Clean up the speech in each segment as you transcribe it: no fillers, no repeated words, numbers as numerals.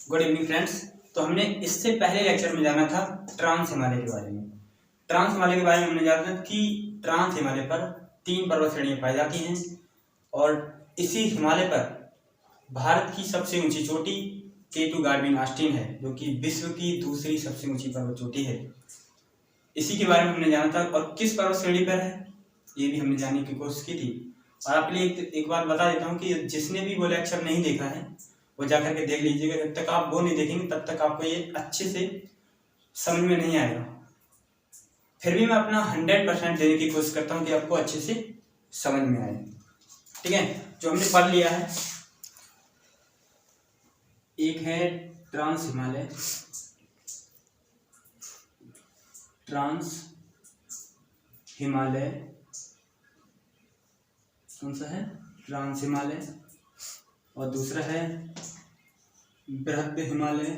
Good evening friends. तो हमने इससे पहले लेक्चर में जाना था ट्रांस हिमालय के बारे में। ट्रांस हिमालय के बारे में हमने जाना था कि ट्रांस हिमालय पर 3 पर्वत श्रेणियां पाई जाती हैं और इसी हिमालय पर भारत की सबसे ऊंची चोटी K2 गार्डविन ऑस्टिन है, जो कि विश्व की दूसरी सबसे ऊंची पर्वत चोटी है। इसी के बारे में हमने जाना था और किस पर्वत श्रेणी पर है ये भी हमने जानने की कोशिश की थी। और आपके लिए एक बात बता देता हूँ कि जिसने भी वो लेक्चर नहीं देखा है वो जा करके देख लीजिएगा। जब तक आप वो नहीं देखेंगे तब तक आपको ये अच्छे से समझ में नहीं आएगा। फिर भी मैं अपना 100% देने की कोशिश करता हूँ कि आपको अच्छे से समझ में आए। ठीक है, जो हमने पढ़ लिया है, एक है ट्रांस हिमालय। ट्रांस हिमालय कौन सा है? ट्रांस हिमालय। और दूसरा है बृहद हिमालय।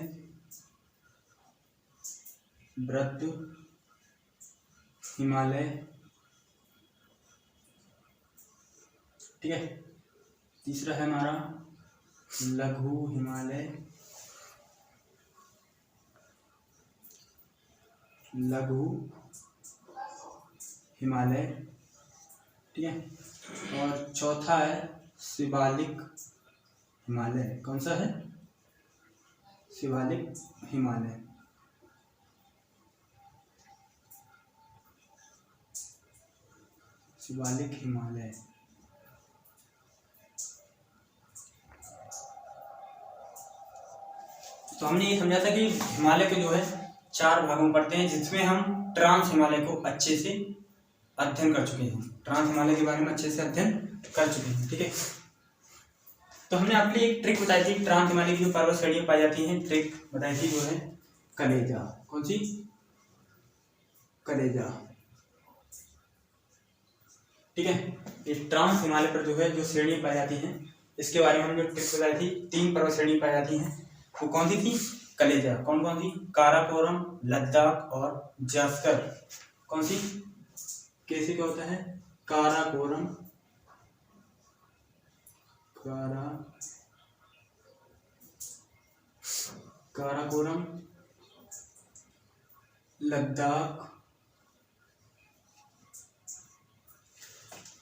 बृहद हिमालय, ठीक है। तीसरा है हमारा लघु हिमालय। लघु हिमालय, ठीक है। और चौथा है शिवालिक हिमालय। कौन सा है? शिवालिक हिमालय। शिवालिक हिमालय। तो हमने ये समझा था कि हिमालय के जो है 4 भागों में पढ़ते हैं, जिसमें हम ट्रांस हिमालय को अच्छे से अध्ययन कर चुके हैं। ट्रांस हिमालय के बारे में अच्छे से अध्ययन कर चुके हैं, ठीक है। तो हमने आपके लिए एक ट्रिक बताई थी। ट्रांस हिमालय की जो पर्वत श्रेणियां पाई जाती हैं, ट्रिक बताई थी, जो है कलेजा। कौन सी? कलेजा, ठीक है। ये ट्रांस हिमालय पर जो है जो श्रेणी पाई जाती हैं, इसके बारे में हमने जो ट्रिक बताई थी, 3 पर्वत श्रेणी पाई जाती हैं। वो कौन सी थी? कलेजा। कौन कौन सी? काराकोरम, लद्दाख और जास्कर। कौन सी? कैसे क्या होता है? काराकोरम, काराकोरम, लद्दाख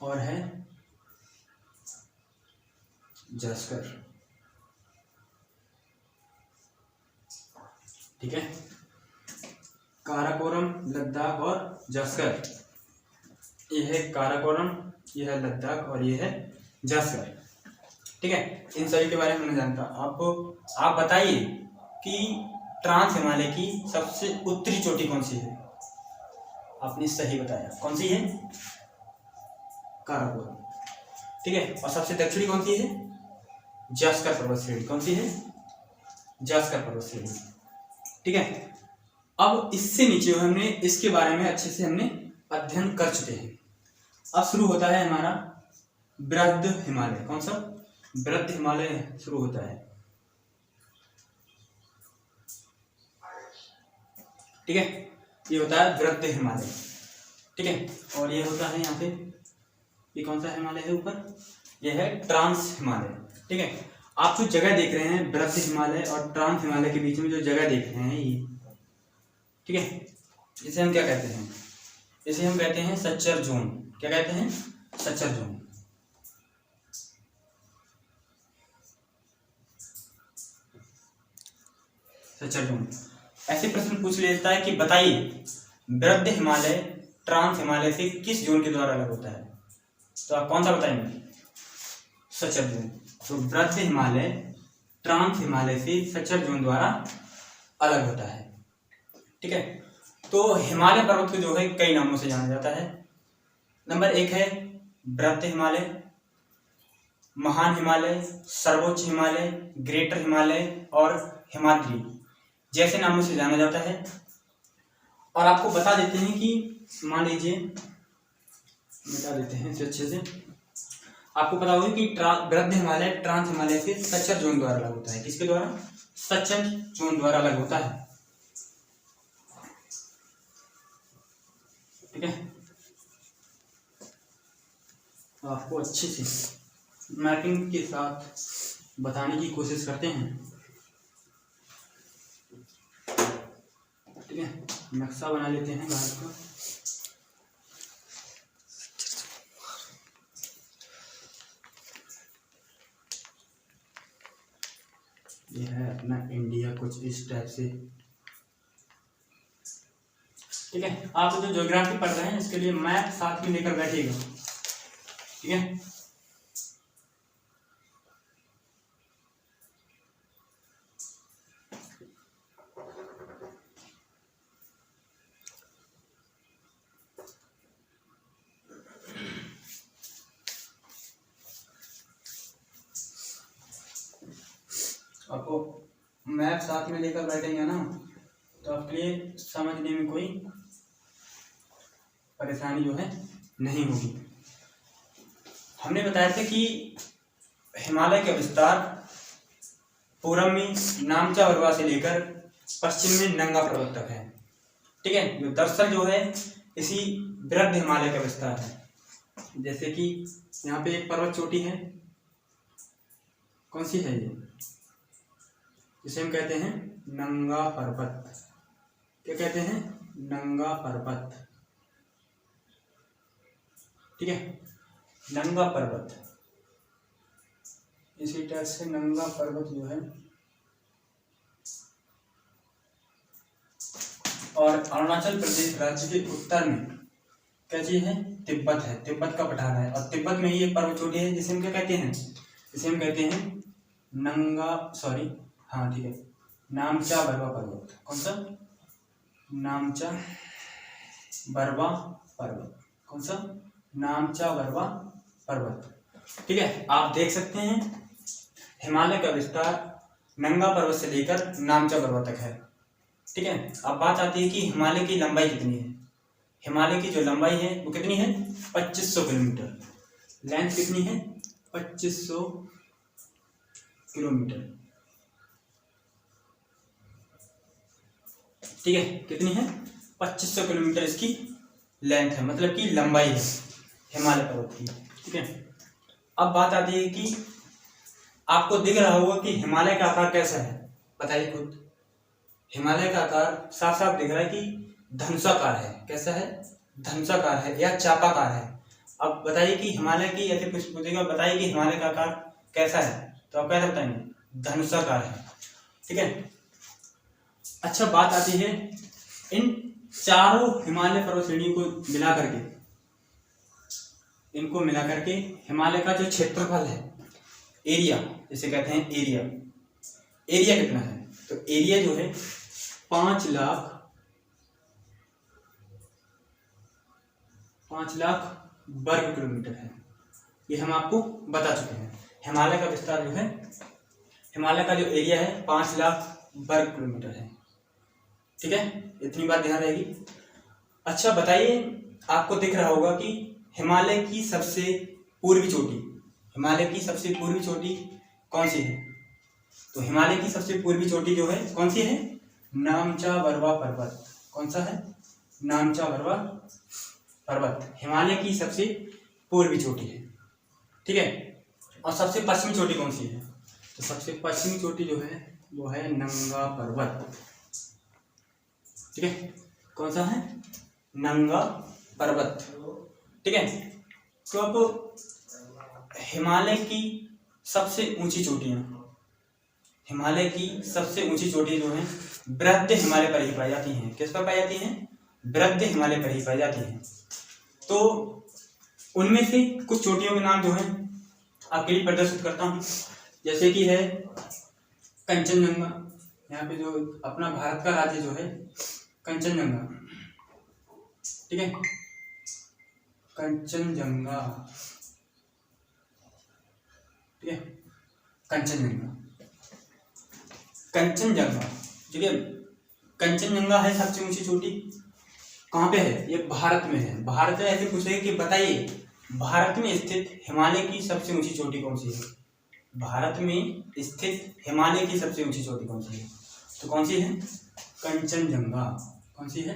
और है जास्कर, ठीक है। काराकोरम, लद्दाख और जास्कर। ये है काराकोरम, ये है लद्दाख और ये है जास्कर, ठीक है। इन सभी के बारे में हमने जानता। आप बताइए कि ट्रांस हिमालय की सबसे उत्तरी चोटी कौन सी है? आपने सही बताया। कौन सी है? काराकोरम, ठीक है। और सबसे दक्षिणी कौन सी है? जास्कर पर्वत श्रेणी। कौन सी है? जास्कर पर्वत श्रेणी, ठीक है। अब इससे नीचे हमने इसके बारे में अच्छे से हमने अध्ययन कर चुके हैं। अब शुरू होता है हमारा बृहद हिमालय। कौन सा? बृहद हिमालय शुरू होता है, ठीक है। ये होता है बृहद हिमालय, ठीक है। और ये होता है यहाँ पे, ये कौन सा हिमालय है ऊपर? ये है ट्रांस हिमालय, ठीक है। आप जो जगह देख रहे हैं बृहद हिमालय और ट्रांस हिमालय के बीच में जो जगह देख रहे हैं ये, ठीक है, इसे हम क्या कहते हैं? इसे हम कहते हैं सच्चर जोन। क्या कहते हैं? सच्चर जोन। सच्चर जोन। ऐसे प्रश्न पूछ लेता है कि बताइए बृहद हिमालय ट्रांस हिमालय से किस जोन के द्वारा अलग होता है? तो आप कौन सा बताएंगे? सच्चर जोन। तो बृहद हिमालय ट्रांस हिमालय से सच्चर जोन द्वारा अलग होता है, ठीक है। तो हिमालय पर्वत को जो है कई नामों से जाना जाता है। नंबर 1 है बृहद हिमालय, महान हिमालय, सर्वोच्च हिमालय, ग्रेटर हिमालय और हिमाद्री जैसे नामों से जाना जाता है। और आपको बता देते हैं कि मान लीजिए, बता देते हैं इसे अच्छे से, आपको पता होगा कि बृहद हिमालय ट्रांस हिमालय से सच्चर जोन द्वारा अलग होता है। किसके द्वारा? सच्चर जोन द्वारा अलग होता है, ठीक है। तो आपको अच्छे से मैपिंग के साथ बताने की कोशिश करते हैं। ठीक है, नक्शा बना लेते हैं भारत का। ये है अपना इंडिया कुछ इस टाइप से। ठीक है, आप जो ज्योग्राफी पढ़ रहे हैं इसके लिए मैप साथ में लेकर बैठिएगा। ठीक है, आपको मैप साथ में लेकर बैठेंगे ना तो आपके लिए समझने में कोई परेशानी जो है नहीं होगी। हमने बताया था कि हिमालय का विस्तार पूर्व में नामचा बरवा से लेकर पश्चिम में नंगा पर्वत तक है। ठीक है, जो दरअसल जो है इसी वृद्ध हिमालय का विस्तार है। जैसे कि यहाँ पे एक पर्वत चोटी है, कौन सी है ये, जिसे हम कहते हैं नंगा पर्वत। क्या कहते हैं, नंगा पर्वत। ठीक है, नंगा पर्वत, इसी टाइप से नंगा पर्वत जो है। और अरुणाचल प्रदेश राज्य के उत्तर में क्या चीज है, तिब्बत है, तिब्बत का पठार है। और तिब्बत में ही एक पर्वत चोटी है जिसे हम क्या कहते हैं, जिसे हम कहते हैं ठीक है, नामचा बरवा पर्वत। कौन सा, नामचा बरवा पर्वत। कौन सा, नामचा बरवा पर्वत। ठीक है, आप देख सकते हैं हिमालय का विस्तार नंगा पर्वत से लेकर नामचा बरवा तक है। ठीक है, अब बात आती है कि हिमालय की लंबाई कितनी है। हिमालय की जो लंबाई है वो कितनी है, 2500 किलोमीटर। लेंथ कितनी है, 2500 किलोमीटर। ठीक है, कितनी है, 2500 किलोमीटर इसकी लेंथ है, मतलब कि लंबाई है हिमालय पर्वत की। ठीक है, अब बात आती है कि आपको दिख रहा होगा कि हिमालय का आकार कैसा है, बताइए खुद। हिमालय का आकार साफ साफ दिख रहा है कि धनुषाकार है। कैसा है, धनुषाकार है या चापाकार है। अब बताइए कि हिमालय की, यदि कुछ पूछेगा बताइए कि हिमालय का आकार कैसा है, तो आप क्या बताएंगे, धनुषाकार है। ठीक है, अच्छा बात आती है इन चारों हिमालय पर्वत श्रेणियों को मिला करके, इनको मिला करके हिमालय का जो क्षेत्रफल है, एरिया जिसे कहते हैं एरिया, एरिया कितना है, तो एरिया जो है 5 लाख वर्ग किलोमीटर है। ये हम आपको बता चुके हैं। हिमालय का विस्तार जो है, हिमालय का जो एरिया है 5 लाख वर्ग किलोमीटर है। ठीक है, इतनी बात ध्यान रहेगी। अच्छा बताइए, आपको दिख रहा होगा कि हिमालय की सबसे पूर्वी चोटी, हिमालय की सबसे पूर्वी चोटी कौन सी है, तो हिमालय की सबसे पूर्वी चोटी जो है कौन सी है, नामचा बरवा पर्वत। कौन सा है, नामचा बरवा पर्वत हिमालय की सबसे पूर्वी चोटी है। ठीक है, और सबसे पश्चिमी चोटी कौन सी है, तो सबसे पश्चिमी चोटी जो है वो है नंगा पर्वत। ठीक है, कौन सा है, नंगा पर्वत। ठीक है, तो अब हिमालय की सबसे ऊंची चोटियां, हिमालय की सबसे ऊंची चोटी जो है वृद्ध हिमालय पर ही पाई जाती हैं। किस पर पाई जाती हैं, वृद्ध हिमालय पर ही पाई जाती हैं। तो उनमें से कुछ चोटियों के नाम जो है आपके लिए प्रदर्शित करता हूँ। जैसे कि है कंचनजंगा, यहाँ पे जो अपना भारत का राज्य जो है कंचनजंगा। ठीक है, कंचनजंगा। ठीक है, कंचनजंगा, कंचनजंगा। ठीक है, कंचनजंगा है सबसे ऊंची चोटी। कहाँ पे है, ये भारत में है। भारत में ऐसे पूछेगा कि बताइए भारत में स्थित हिमालय की सबसे ऊंची चोटी कौन सी है, भारत में स्थित हिमालय की सबसे ऊंची चोटी कौन सी है, तो कौन सी है, कंचनजंगा। कौन सी है,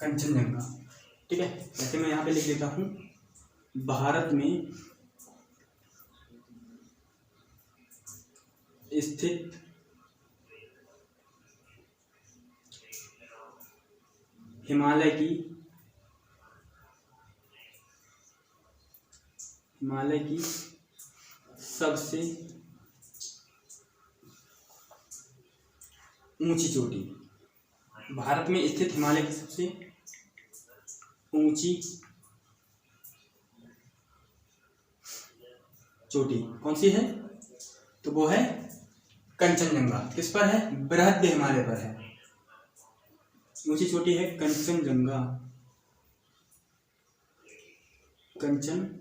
कंचनजंगा। ठीक है, जैसे मैं यहाँ पे लिख देता हूँ, भारत में स्थित हिमालय की सबसे ऊंची चोटी, भारत में स्थित हिमालय की सबसे ऊंची चोटी कौन सी है? तो वो है कंचनजंगा। किस पर है? बृहद हिमालय पर है। ऊंची चोटी है कंचनजंगा। कंचनजंगा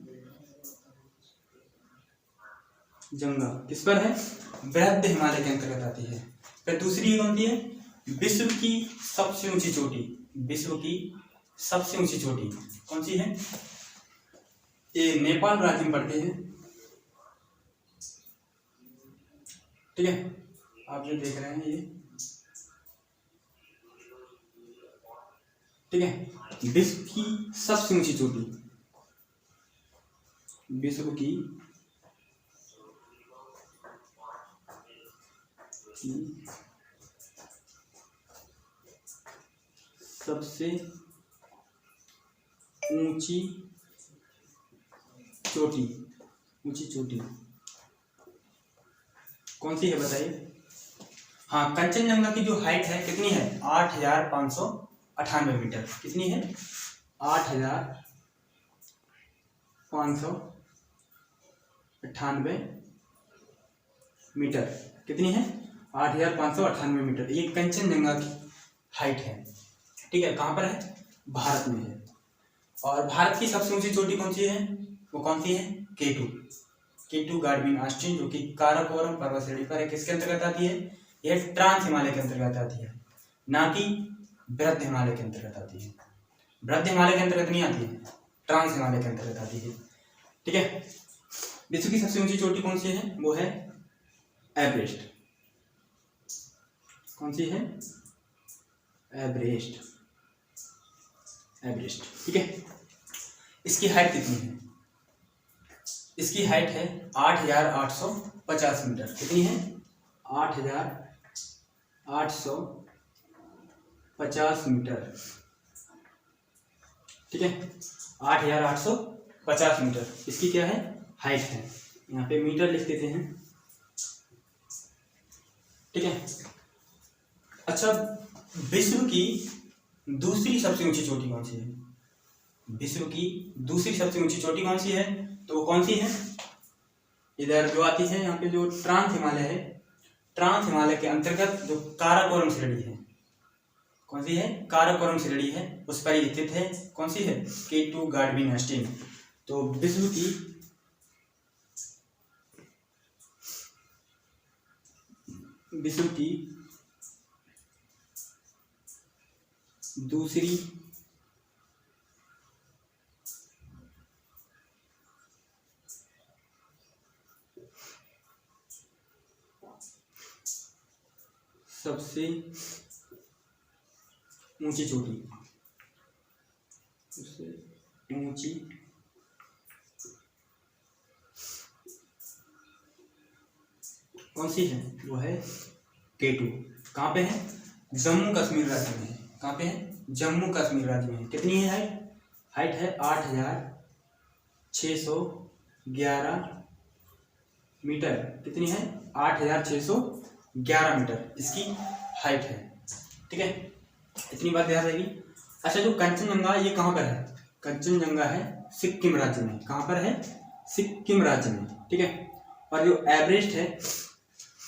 किस पर है? बृहद हिमालय के अंतर्गत आती है। फिर दूसरी कौन सी है? विश्व की सबसे ऊंची चोटी। विश्व की सबसे ऊंची चोटी कौन सी है? ये नेपाल राज्य में पड़ती है। ठीक है, आप जो देख रहे हैं ये, ठीक है, विश्व की सबसे ऊंची चोटी, विश्व की सबसे ऊंची चोटी, ऊंची चोटी कौन सी है बताइए? हाँ, कंचनजंगा की जो हाइट है कितनी है? 8,598 मीटर। कितनी है? 8,598 मीटर। कितनी है? 8,598 मीटर। ये कंचनजंगा की हाइट है। ठीक है, कहाँ पर है? भारत में है। और भारत की सबसे ऊंची चोटी कौन सी है? वो कौन सी है? K2 गार्डविन ऑस्टिन, जो कि काराकोरम पर्वत श्रेणी पर है। किसके अंतर्गत आती है? यह ट्रांस हिमालय के अंतर्गत आती है, ना कि बृहद हिमालय के अंतर्गत आती है। बृहद हिमालय के अंतर्गत नहीं आती है, ट्रांस हिमालय के अंतर्गत आती है। ठीक है, विश्व की सबसे ऊंची चोटी कौन सी है? वो है एवरेस्ट। कौन सी है? एवरेस्ट। ठीक है, इसकी हाइट कितनी है? इसकी हाइट है 8,850 मीटर। कितनी है? 8,850 मीटर। ठीक है, 8,850 मीटर इसकी क्या है? हाइट है। यहाँ पे मीटर लिख देते हैं। ठीक है, अच्छा, विश्व की दूसरी सबसे ऊंची चोटी कौन सी है? विश्व की दूसरी सबसे ऊंची चोटी कौन सी है? तो वो कौन सी है? इधर जो आती है, यहाँ पे जो ट्रांस हिमालय है, ट्रांस हिमालय के अंतर्गत जो काराकोरम श्रेणी है, कौन सी है? काराकोरम श्रेणी है, उस पर स्थित है। कौन सी है? K2 Godwin Austin. तो विश्व की दूसरी सबसे ऊंची चोटी, सबसे ऊंची कौन सी है? वो है K2। कहाँ पे है? जम्मू कश्मीर राज्य में है। कहाँ पे है? जम्मू कश्मीर राज्य में है। कितनी है हाइट? हाइट है 8,611 मीटर। कितनी है? 8,611 मीटर इसकी हाइट है। ठीक है, इतनी बात ध्यान रहेगी। अच्छा, जो कंचनजंगा ये कहाँ पर है? कंचनजंगा है सिक्किम राज्य में। कहाँ पर है? सिक्किम राज्य में। ठीक है, और जो एवरेस्ट है,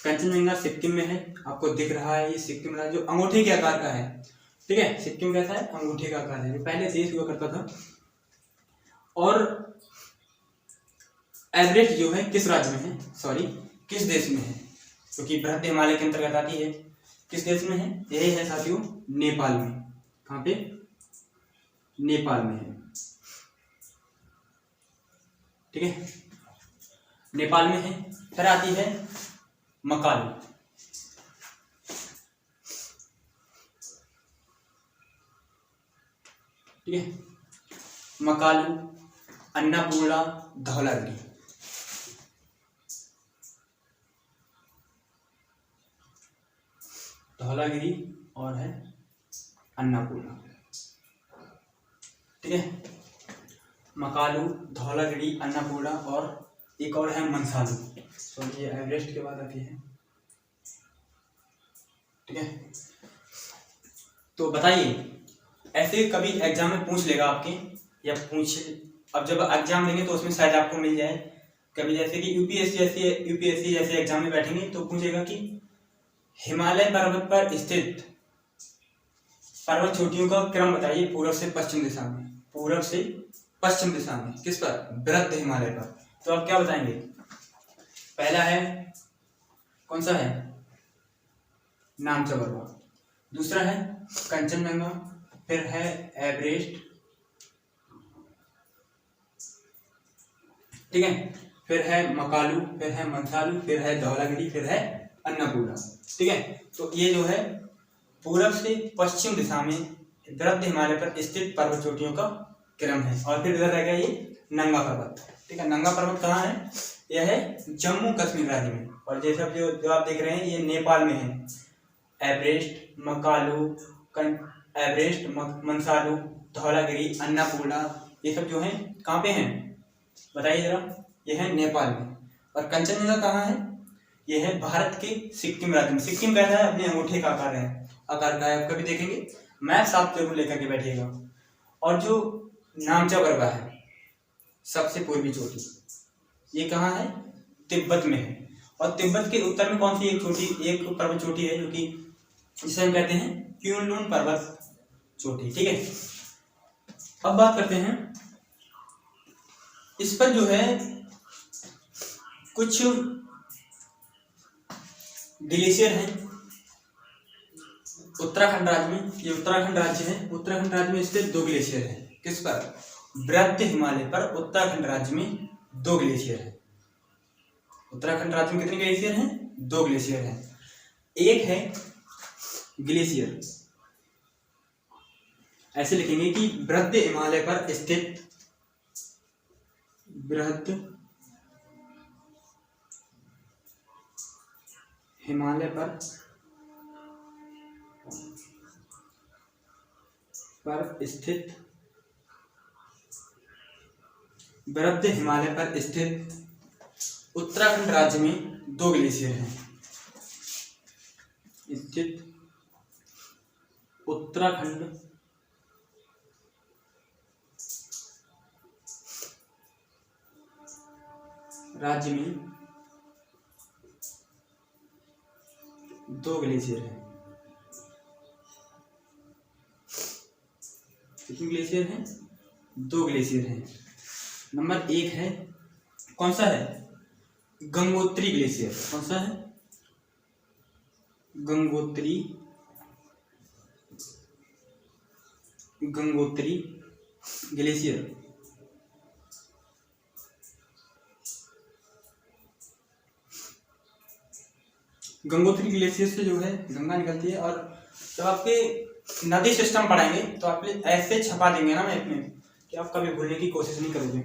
कंचनजंगा सिक्किम में है। आपको दिख रहा है ये सिक्किम राज्य, जो अंगूठे के आकार का है। ठीक है, सिक्किम कैसा है? अंगूठे का आकार है, जो पहले देश हुआ करता था। और एवरेस्ट जो है किस राज्य में है? सॉरी, किस देश में है? क्योंकि बृहद हिमालय के अंतर्गत आती है। किस देश में है? यही है साथियों, नेपाल में। कहाँ पे? नेपाल में है। ठीक है, नेपाल में है। फिर आती है मकालू। ठीक है, मकालू, अन्नपूर्णा, धौलागिरी। धौलागिरी और है अन्नपूर्णा। ठीक है, मकालू, धौलागिरी, अन्नपूर्णा और एक और है मंसालू। तो ये एवरेस्ट के बाद आती है। ठीक है, तो बताइए, ऐसे कभी एग्जाम में पूछ लेगा आपके, या पूछ, अब जब एग्जाम देंगे तो उसमें शायद आपको मिल जाए कभी, जैसे कि यूपीएससी जैसे एग्जाम में बैठेंगे तो पूछेगा कि हिमालय पर्वत पर स्थित पर्वत चोटियों का क्रम बताइए पूर्व से पश्चिम दिशा में। पूर्व से पश्चिम दिशा में किस पर? वृद्ध हिमालय पर। तो आप क्या बताएंगे? पहला है, कौन सा है? नामचा पर्वत। दूसरा है कंचनजंगा, फिर है एवरेस्ट, ठीक है, फिर है मकालू, फिर है मंसालू, फिर है धौलागिरी, फिर है अन्नपूर्णा। ठीक है, तो ये जो है पूर्व से पश्चिम दिशा में वृद्ध हिमालय पर स्थित पर्वत चोटियों का क्रम है। और फिर इधर रहेगा ये नंगा पर्वत। ठीक है, नंगा पर्वत कहाँ है? यह है जम्मू कश्मीर राज्य में। और जैसे जो आप देख रहे हैं ये नेपाल में है। एवरेस्ट, मकालू, एवरेस्ट, मंसालू, धौलागिरी, अन्नपूर्णा, ये सब जो है कहाँ पे हैं बताइए जरा? ये है नेपाल में। और कंचनजंगा कहाँ है? ये है भारत के सिक्किम राज्य में। सिक्किम कैसा है? अपने अंगूठे का आकार है, आकार का है। आप कभी देखेंगे, मैप आप जरूर लेकर के बैठिएगा। और जो नामचा पर्वत है सबसे पूर्वी चोटी, ये कहाँ है? तिब्बत में है। और तिब्बत के उत्तर में कौन सी एक पर्वत चोटी है जो कि जिसे हम कहते हैं क्युनलुन पर्वत चोटी। ठीक है, अब बात करते हैं इस पर जो है कुछ ग्लेशियर हैं उत्तराखंड राज्य में। ये उत्तराखंड राज्य है, उत्तराखंड राज्य में स्थित 2 ग्लेशियर है। किस पर? वृद्ध हिमालय पर उत्तराखंड राज्य में 2 ग्लेशियर है। उत्तराखंड राज्य में कितने ग्लेशियर हैं? 2 ग्लेशियर हैं। एक है ग्लेशियर, ऐसे लिखेंगे कि वृद्ध हिमालय पर स्थित, वृद्ध हिमालय पर स्थित, वृद्ध हिमालय पर स्थित उत्तराखंड राज्य में 2 ग्लेशियर हैं। स्थित उत्तराखंड राज्य में 2 ग्लेशियर हैं। कितने ग्लेशियर हैं? 2 ग्लेशियर हैं। नंबर 1 है, कौन सा है? गंगोत्री ग्लेशियर। कौन सा है? गंगोत्री ग्लेशियर। गंगोत्री ग्लेशियर से जो है गंगा निकलती है। और जब आपके नदी सिस्टम पढ़ाएंगे तो आप ऐसे छपा देंगे ना मैप में कि आप कभी भूलने की कोशिश नहीं करोगे।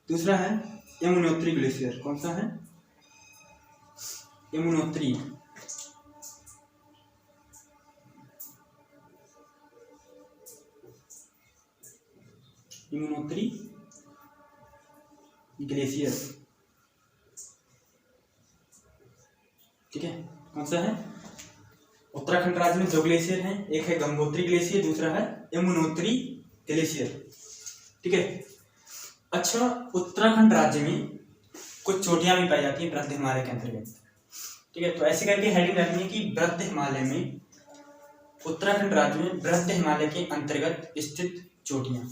दूसरा है यमुनोत्री ग्लेशियर। कौन सा है? यमुनोत्री ग्लेशियर। ठीक है, कौन सा है? उत्तराखंड राज्य में 2 ग्लेशियर हैं। एक है गंगोत्री ग्लेशियर, दूसरा है यमुनोत्री ग्लेशियर। ठीक है, अच्छा, उत्तराखंड राज्य में कुछ चोटियां भी पाई जाती हैं वृद्ध हिमालय के अंतर्गत। ठीक है, तो ऐसे करके हेडिंग रखनी है कि वृद्ध हिमालय में, उत्तराखंड राज्य में वृद्ध हिमालय के अंतर्गत स्थित चोटियां।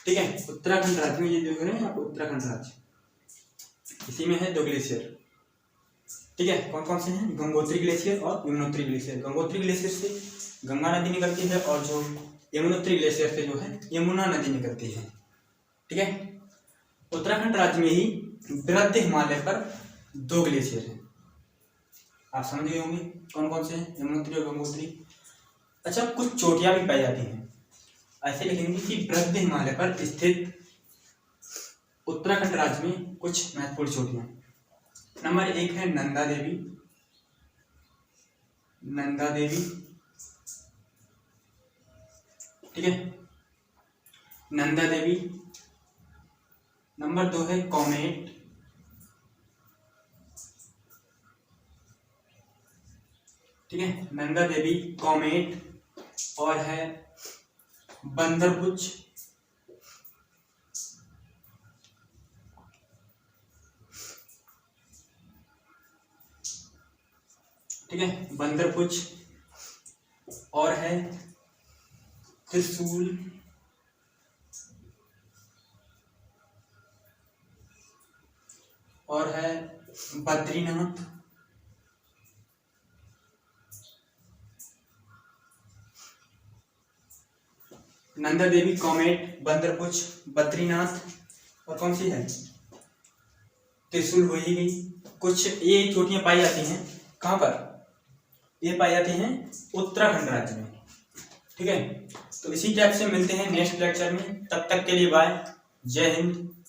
ठीक है, उत्तराखंड राज्य में, ये देख रहे हैं आप, उत्तराखंड राज्य, इसी में है 2 ग्लेशियर। ठीक है, कौन कौन से हैं? गंगोत्री ग्लेशियर और यमुनोत्री ग्लेशियर। गंगोत्री ग्लेशियर से गंगा नदी निकलती है और जो यमुनोत्री ग्लेशियर से जो है यमुना नदी निकलती है। ठीक है, उत्तराखंड राज्य में ही वृद्ध हिमालय पर 2 ग्लेशियर हैं। आप समझ गए होंगे कौन कौन से हैं, यमुनोत्री और गंगोत्री। अच्छा, कुछ चोटियां भी पाई जाती हैं। ऐसे लिखेंगे कि वृद्ध हिमालय पर स्थित उत्तराखंड राज्य में कुछ महत्वपूर्ण चोटियां। नंबर 1 है नंदा देवी। नंदा देवी, ठीक है। नंदा देवी। नंबर 2 है कॉमेट। ठीक है, नंदा देवी, कॉमेट, और है बंदरपुच। ठीक है, बंदरपुच, और है त्रिशूल, और है बद्रीनाथ। नंदा देवी, कॉमेट, बंदरपुच, बद्रीनाथ, और कौन सी है, त्रिशूल हो ही गई। कुछ ये चोटियां पाई जाती हैं कहाँ पर, ये पाई जाती हैं उत्तराखंड राज्य में। ठीक है, तो इसी टाइप से मिलते हैं नेक्स्ट लेक्चर में। तब तक के लिए बाय, जय हिंद।